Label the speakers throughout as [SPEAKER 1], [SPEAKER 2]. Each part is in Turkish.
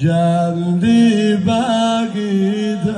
[SPEAKER 1] geldi Bagdad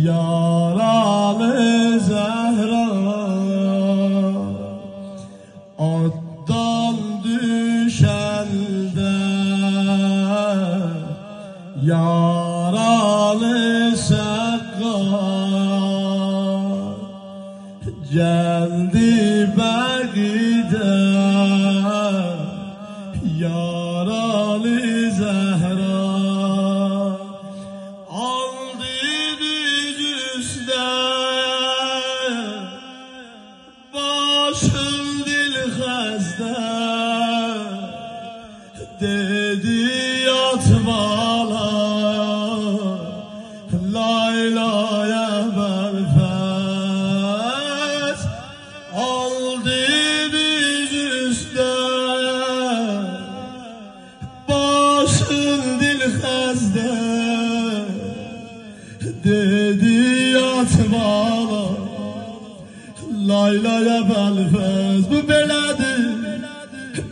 [SPEAKER 1] yaralı Zehra attan düşende yaralı Sakkar geldi Bagdad yaralı Zehra aldı diz üstə başın dil xəstə dedi yat bala laylaya bəlfəz aldı diz üstə başın dil xəstə dedi yat bala laylaya bəlfəz bu belədir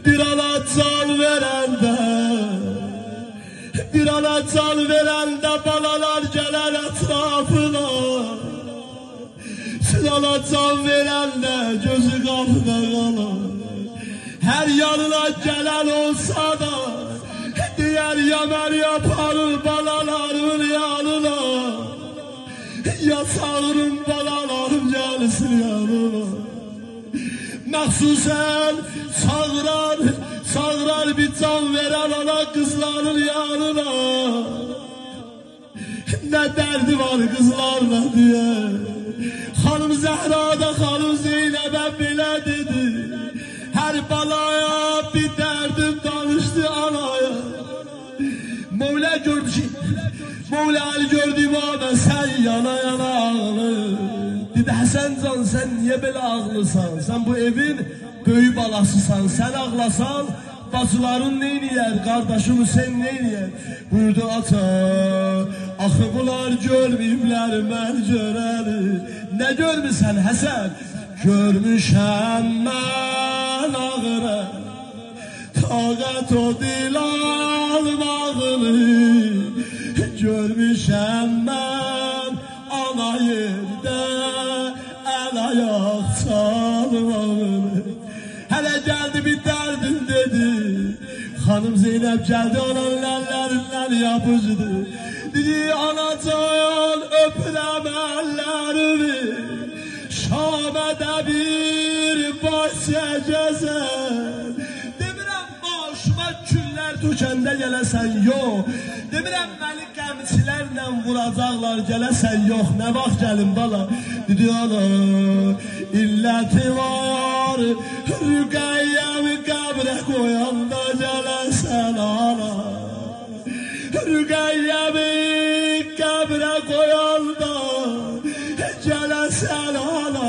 [SPEAKER 1] bir ana can verəndə bir ana can verəndə balalar gələr ətrafına siz ana can verəndə gözü qapıda qalar her yanına gelen olsa da diğer yamer yaparır balaların yanına ya sağırın balalarım gelsin yanına məxsusən sağırar bir can veren ana kızların yanına ne derdi var kızlarla diye Hanım Zehra'da Hanım Zeynep'e bile dedi her balaya bir derdim danıştı anaya Mevla gördü ki Mevla Ali gördü bana sen yana yana ağlı dedi Hasan can sen niye böyle ağlısan sen bu evin böyük balasısan sen ağlasan bacıların neyniyer kardeşim sen neyniyer buyurdu ata axı bunlar görmeyiblər mən görəli ne görmüsən Hasan görmüşəm mən ağrı taqat o dil almağını görmüşəm mən ana yerdə el ayak çalmağını hele geldi bir derdim dedi Hanım Zeynep geldi onun ellerinden yapıcıdı dedi anacan öpürəm ellerimi Şam'da bir bahçe gezer demirəm başıma küller tükende gelesen yok demirəm beni qəmçilərlə vuracaqlar gelesen yok ne vaxt gelin bala dedi ana illeti var Rüqəyyəmi qəbrə koyanda gelesen ana Rüqəyyəmi qəbrə koyanda gelesen ana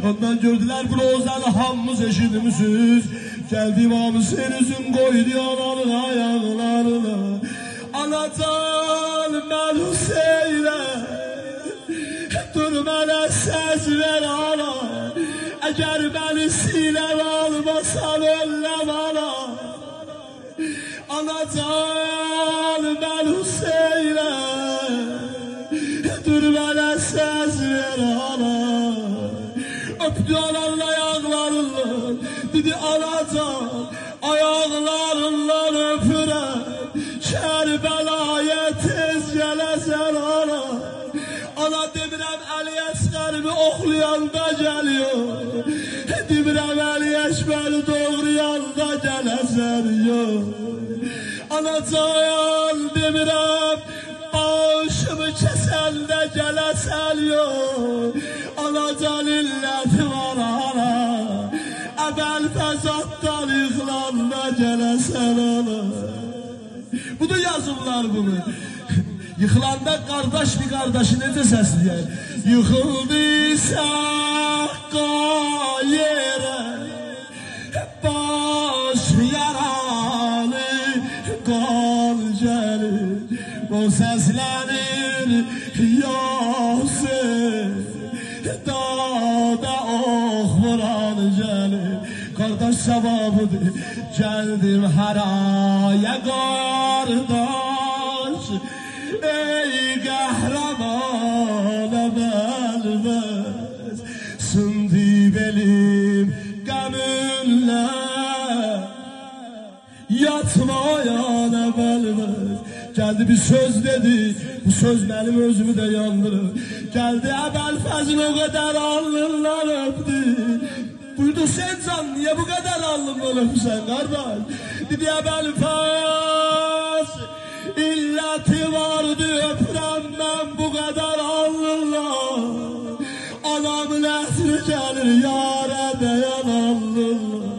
[SPEAKER 1] ondan gördüler bu rozanı hamımız eşitmişiz geldi İmam Hüseyin'in koydu ananın ayaklarına anacan mən Hüseyin'e dur mənə səs ver ana eğer beni sinəm almasan ölləm ana anacan mən Hüseyin'e dur mənə səs ver ana öptü ananın ayaklarından dedi anacan ayaklarından öpürəm Kərbəlaya tez gələsən ana ana demirəm Əli Əsqərimi oxlayanda geliyor demirəm Əli Əsqəri doğrayanda gələsən yok anacan demirəm başımı kəsəndə gələsən yok anacan illəti var ana əvvəl fəzatdan yıxılanda gələsən ana bu da yazırlar bunu yıxılanda qardaş bir qardaşı necə səsləyər yıxıldıysa yerə baş yaralı qal gəlir o səslənir Yasir dağda ox vuran gəlir xoş savabıdır. Geldim haraya qardaş, ey qəhrəman əvəlməz. Sındı belim qəminlə, yatmayan əvəlməz. Geldi bir söz dedi, bu söz benim özümü de yandırır. Geldi Əbəlfəzl o kadar alnından öptü. Buyurdu sen can niye bu kadar alnından öpsen kardeş? Dedi Əbəlfəz illeti vardı öpürəm ben bu kadar alnından. Anamın əsri gelir yâre dayan alnından.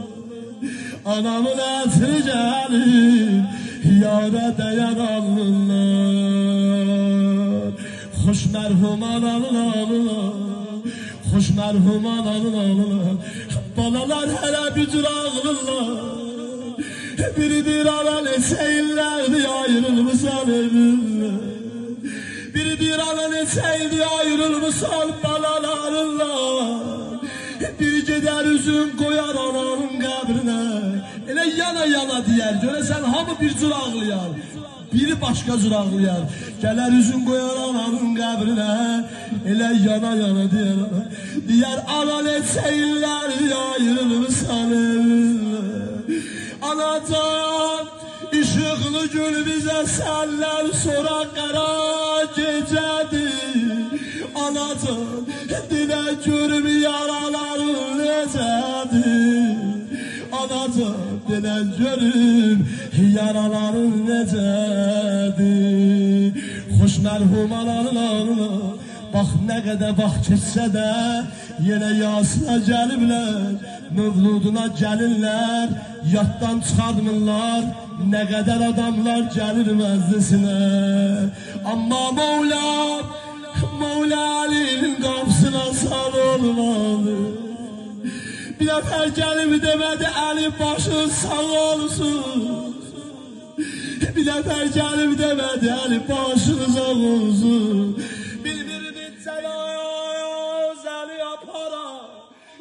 [SPEAKER 1] Anamın əsri gelir yâre dayan alnından. Hoş merhum analar, hoş merhum analar. Balalar hele bir cür ağırlar. Biridir alan eseyirlerdi ayrılmışsan evinle. Biridir alan eseydi ayrılmışsan balalarınla. Bir gider üzüm koyar ananın kabrine. Ele yana yana diyer, göresen hamı bir cür ağlayar. Biri başka cür ağlayar. Geler üzüm koyar ananın kabrine. Ele yana yana diyer. Diyer anan etseyirler ayrılmışsan evinle. Anacan ışıklı gül bize senler sonra kara gecedir. Anacan dile görüm yaraların necedir. Anacan dile görüm yaraların necedir. Hoş merhum analarına bak ne kadar bak geçse de yine yasına gelibler. Mövluduna gelirler, yattan çıxarmırlar. Ne kadar adamlar gelir meclisine. Amma Mevla Ali'nin kapısına sal olmadı. Bir nefer gelip demedi Ali başın sağ olsun. Bir nefer gelip demedi Ali başın sağ olsun. Birbirini cenazeli yaparak,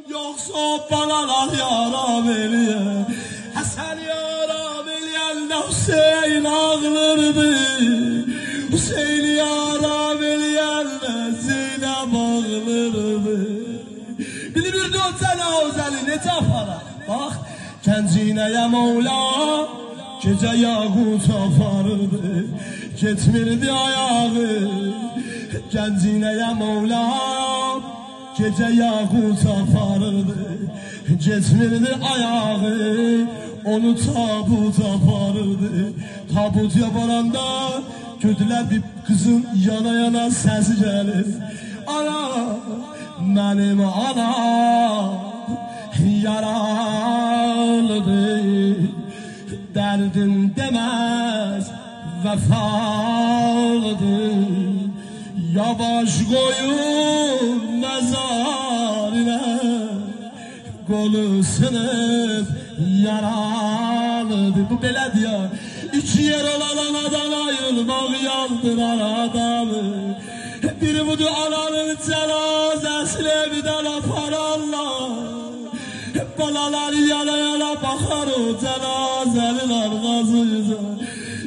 [SPEAKER 1] yoksa banalar yaram eliye. Hasan yaram eleyende Hüseyin ağlardı. Hüseyin yaram eleyende Zeynep ağlardı. Bilirdi o cenazeli ne yapara. Bak Kencineye Mevla gece yağut aparırdı. Getmirdi ayağı Kencineye Mevla gece yağut aparırdı. Getmirdi ayağı onu tabut aparırdı. Tabut yaparanda gördüler bir kızın yana yana sesi gelir. Ana benim ana yaralıdır. Derdim demez vefalıdır. Yavaş koyun mezarına, kolu sınıf yaralıdır. Bu belədir ya. İki yer olan anadan ayrılmak yandıran adamı. Biri budur ananın cenazesini evden apararlar. Balalar yana yana bakar o cenazenin arkasıyla.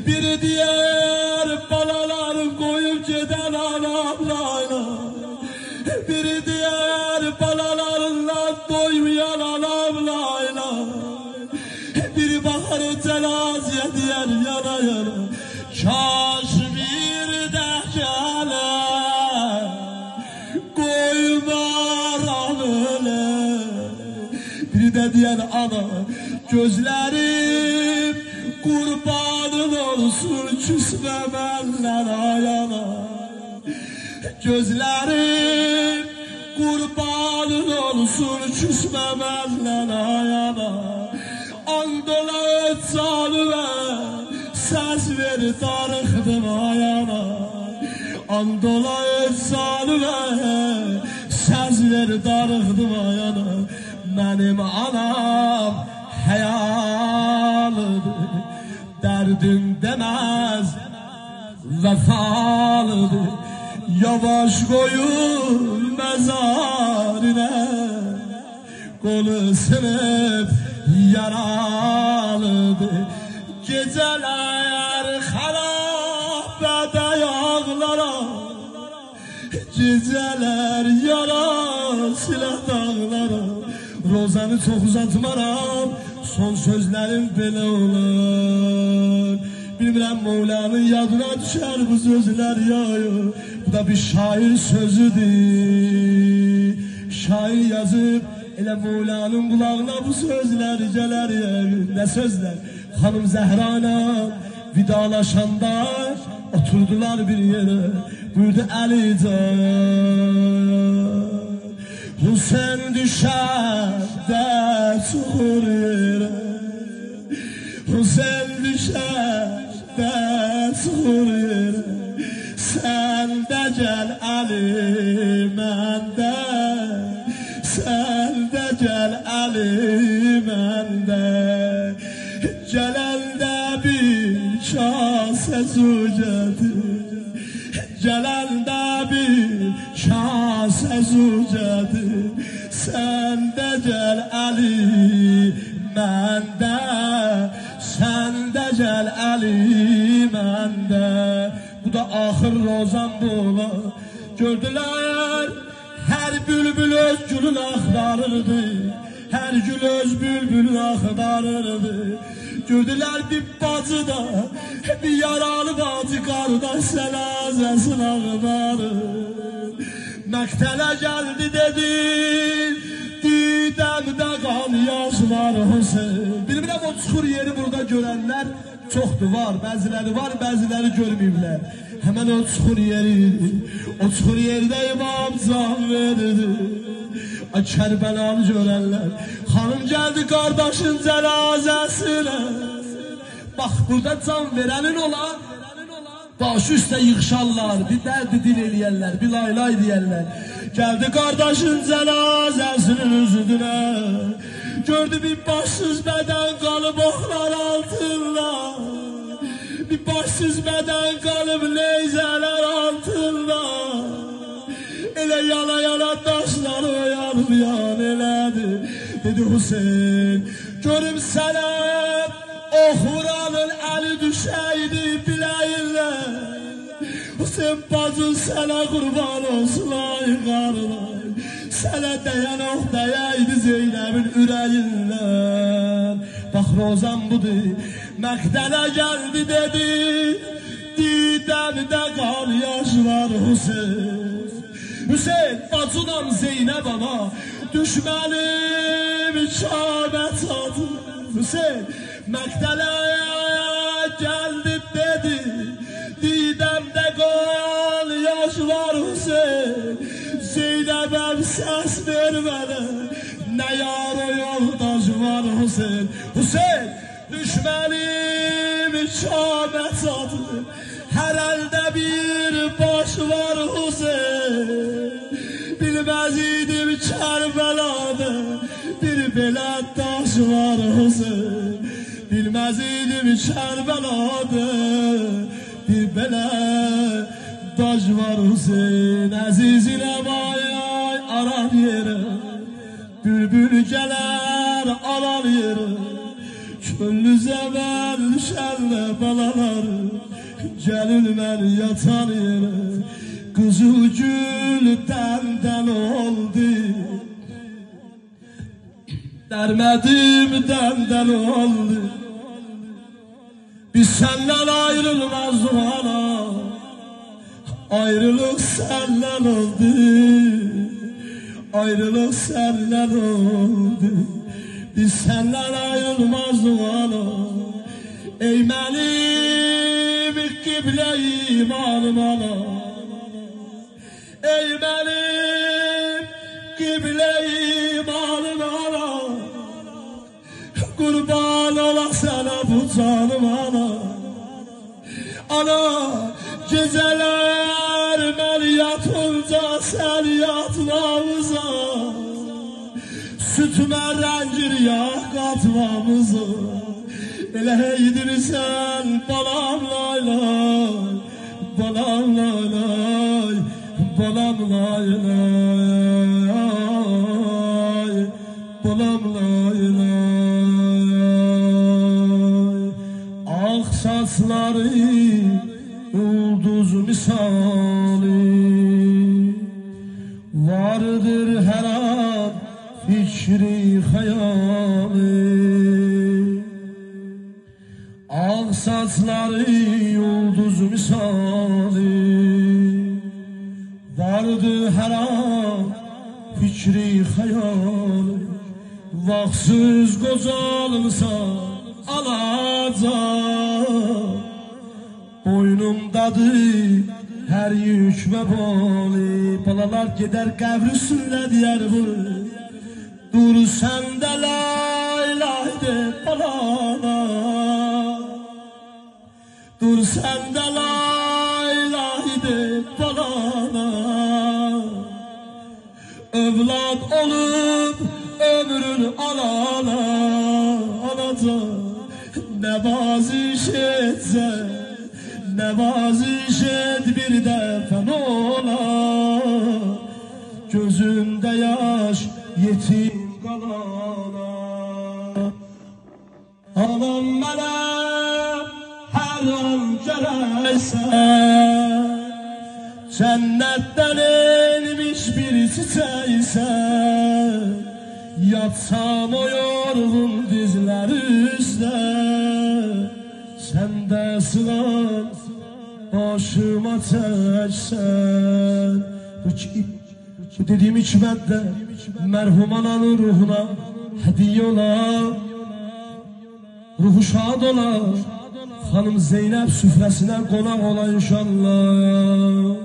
[SPEAKER 1] Biri diğer balaların koyup giden anamlarla. Biri diğer balalarınla doymayan anamlarla. Biri bakar o cenazeye diğer yana yana. Kaş bir de gele koymar öyle. Biri de diğer ana gözlerim kurbanın olsun küsme benden ayana. Gözlerim kurbanın olsun küsme benden ayana. Andola et canıma ses ver darıxdım ayana. Andola et canıma ses ver darıxdım ayana. Benim anam hayalıdır. Derdim demez vefalıdır. Yavaş koyun mezarine, kolu sınıf yaralıdır. Geceler harabede yağlara, geceler yara silah dağlara. Rozanı çok uzatmaram, son sözlerim belə olur. Bilmirəm Mevla'nın yadına düşer bu sözler ya. Bu da bir şair sözüdür. Şair yazıp elə Mevla'nın kulağına bu sözler gelir ya. Ne sözler? Hanım Zehra'yla vidalaşanda oturdular bir yere. Buyurdu Alican, Hüseyin düşer de çukur yere. Hüseyin düşer de çukur yere. Sen de gel Ali mende, sen de gel Ali mende. Gelende bir kase su getir, gelende bir kase su getir. Sen de gel Ali mende, sen de gel Ali mende. Bu da ahır rozan bula. Gördüler her bülbül öz gülün axtarırdı, her gül öz bülbülün axtarırdı. Gördüler bir bacı da bir yaralı bacı kardeş cenazesini ağlarır. Məktələ geldi dedi, didəmdə qan yaş var Hüseyin. Bilmirəm o çukur yeri burada görenler çoxdur, var. Bəziləri var, bəziləri görməyiblər. Hemen o çukur yeri, o çukur yerdə imam can verirdi. Kərbəlanı görenler, hanım geldi kardeşin cenazesine. Bak burada can verenin olan, baş üstə yığışarlar, bir dərdi dil eləyərlər, bir lay lay deyərlər. Geldi kardeşin cenazesinin üzüdüne, gördü bir başsız beden kalıp oklar altında. Bir başsız beden kalıp neyzeler altında. Elə yana yana taşlar yan elədi. Dedi Hüseyin, görüm sənə oxuranın əli düşəydi biləyinlə. Hüseyin bacın sənə qurban olsun ay qarınay. Sənə dəyən ox dəyəydi Zeynəbin ürəyinlə. Bax rozan budur, Məktələ gəldi dedi, didəmdə qan yaş var Hüseyin. Hüseyin bacınam Zeynəb ana, düşmənim ikabət adı. Hüseyin Məktələ gəldi dedi, didəmdə qan yaş var Hüseyin. Zeynəbəm səs vermələ, nə yar o yoldaş var Hüseyin. Hüseyin düşmənim ikabət adı, her elde bir baş var Hüseyin. Bilmez idim Kerbela'da bir belə taş var Hüseyin. Bilmez idim Kerbela'da bir belə taş var Hüseyin. Əzizine vay arar yere, bülbül gələr arar yere. Köllü zəvəl şəlle balaları, gelirler yatan yere. Kızıl gül denden oldu, dermedim denden oldu. Biz senden ayrılmazdık ana, ayrılık senden oldu, ayrılık senden oldu. Biz senden ayrılmazdık ana, ey benim kıble imanım ana. Ey benim kıble imanım ana, kurban ola sana bu canım ana. Ana geceler ben yatınca sen yatmamıza, sütüme rencir yağ katmamıza. Elə heydirsən balam lay lay, balam lay lay, balam lay lay, balam lay lay. saçları ulduz misali, vardır her an fikri hayali. Ağ saçları ulduz misali, vardır her an fikri hayali. Vaxtsız qocalımsa alacaq, boynumdadır her yük ve bali. Balalar gider qəbr üstündə deyər bu, dur sən də la ilahe de balana, dur sən də la ilahe de balana. Evlad olup ömrün alana alacak, nevaziş etse, nevaziş et bir defen ola. Gözünde yaş yetim kalana. Anam bana her an göreysen, cennetten inmiş bir çiçeğisen. Yatsam o yorgun dizler üstte, sen de sılan başıma çeksen. Bu dediğim içmende merhum ananın ruhuna hediye ola, ruhu şad ola, hanım Zeynep süfresine konak ola inşallah.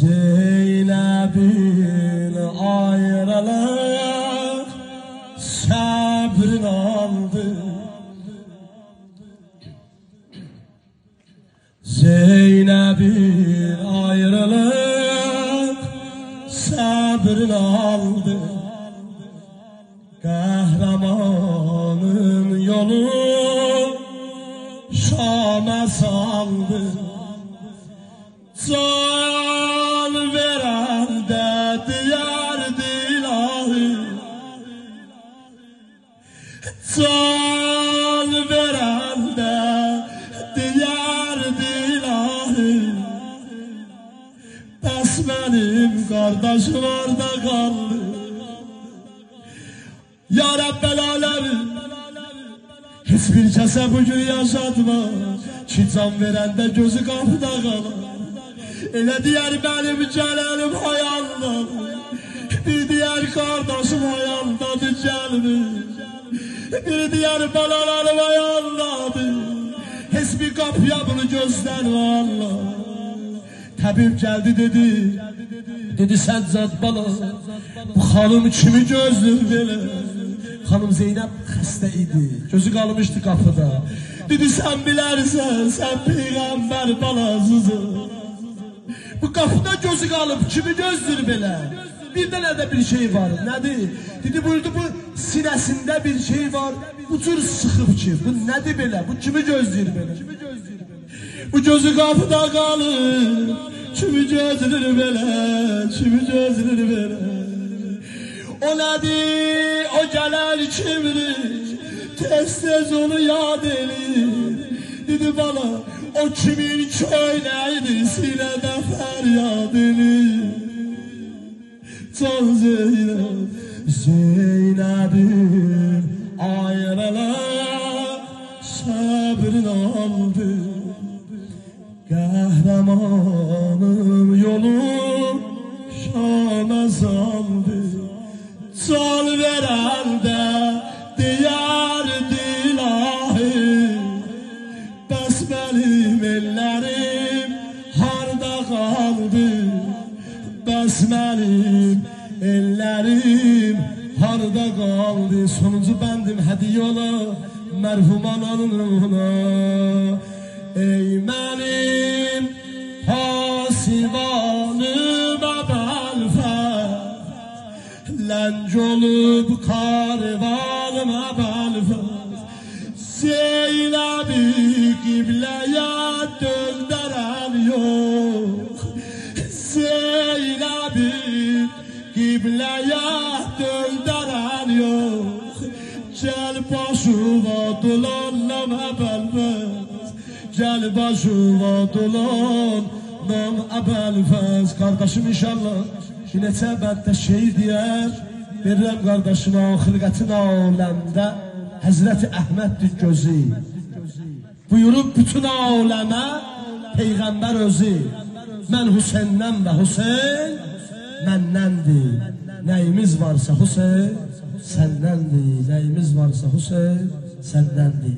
[SPEAKER 1] Zeynep'in ayrılık sabrın aldı, Zeynep'in ayrılık sabrın aldı. Kahramanın yolu Şam'a saldı. Can veren de diyar ilahi, can veren de diyar ilahi. Bəs benim kardeşim orada kaldı. Ya Rabbel Alemin, hiçbir kese bugün yaşatma ki can veren de gözü kapıda kalır. Elə deyər benim gələnim hayaldadır, bir deyər kardeşim hayaldadır gəlmiş, bir deyər balalarım hayaldadır. Heç bir kapıya bunu göstərmə Allah. Təbib gəldi dedi Səccad bala, bu xanım kimi gözlür belə. Xanım Zeynep xəstə idi, gözü qalmışdı qapıda. Dedi sən bilərsən, sən peyğəmbər balasısın. Bu kapıda gözü kalıp kimi gözdür belə. Bir de de bir şey var. Nedir? Dedi buyurdu bu sinesinde bir şey var. Bu tür sıkıp ki. Bu nedir belə? Bu kimi gözdür belə? Bu gözü kapıda kalıp kimi gözdür belə? Kimi gözdür belə? O nedir? O gelen kimdir? Tez tez onu yad edir. Dedi bana o kimin köynəydi, sinədə fəryad edir. Can Zeynep, Zeynep'in ayrılık sabrın aldı. Kahramanın yolu Şam'a saldı. Can veren de diyar ilahi. Bəs benim ellerim harda kaldı? Bəs benim ellerim harda kaldı? Sonuncu bendim hediye ola merhum ananın ruhuna. Ey benim hasivanım Ebelfez, lenc olup karvanıma Ebelfez. Zeynep'i kibleye döndüren yok, Zeynep'i kibleye döndüren yok. Gel başıma dolanlama Ebelfez, Gel başıma dolan Nam Əbəlfəz Qardaşım inşallah Neçə bəndə şehir deyər Verirəm qardaşına xilqətin aləmdə Həzrəti Əhməddir gözü Buyurub bütün aləmə Peyğəmbər özü Mən Hüseyndən və Hüseyn Məndəndir Nəyimiz varsa Hüseyn Səndəndir Nəyimiz varsa Hüseyn Səndəndir